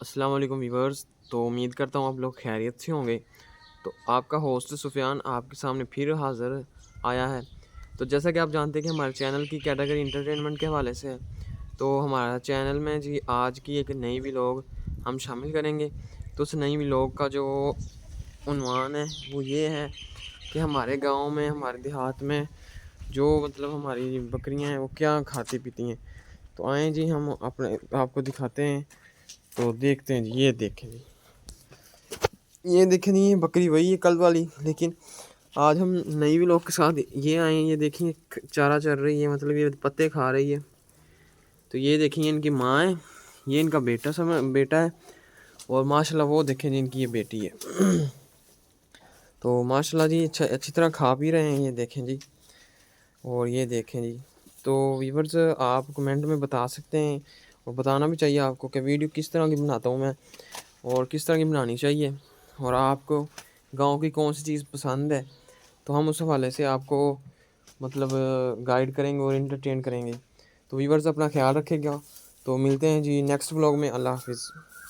अस्सलाम वालेकुम व्यूअर्स। तो उम्मीद करता हूँ आप लोग खैरियत से होंगे। तो आपका होस्ट सुफियान आपके सामने फिर हाज़िर आया है। तो जैसा कि आप जानते हैं कि हमारे चैनल की कैटेगरी इंटरटेनमेंट के हवाले से है, तो हमारा चैनल में जी आज की एक नई व्लॉग हम शामिल करेंगे। तो उस नई व्लॉग का जो उन्वान है वो ये है कि हमारे गांव में, हमारे देहात में जो मतलब हमारी बकरियां हैं वो क्या खाती पीती हैं। तो आएँ जी हम अपने आपको दिखाते हैं। तो देखते हैं जी, ये देखें जी, ये बकरी वही है कल वाली, लेकिन आज हम नई व्लॉग के साथ ये आए हैं। ये देखिए चारा चर रही है, मतलब ये पत्ते खा रही है। तो ये देखिए इनकी माँ है, ये इनका बेटा है। और माशाल्लाह वो देखें जी इनकी ये बेटी है। तो माशाल्लाह जी अच्छी तरह खा पी रहे हैं, ये देखें जी। और ये देखें जी, तो व्यूअर्स आप कमेंट में बता सकते हैं और बताना भी चाहिए आपको कि वीडियो किस तरह की बनाता हूँ मैं और किस तरह की बनानी चाहिए, और आपको गांव की कौन सी चीज़ पसंद है। तो हम उस हवाले से आपको मतलब गाइड करेंगे और इंटरटेन करेंगे। तो व्यूअर्स अपना ख्याल रखिएगा। तो मिलते हैं जी नेक्स्ट व्लॉग में। अल्लाह हाफिज़।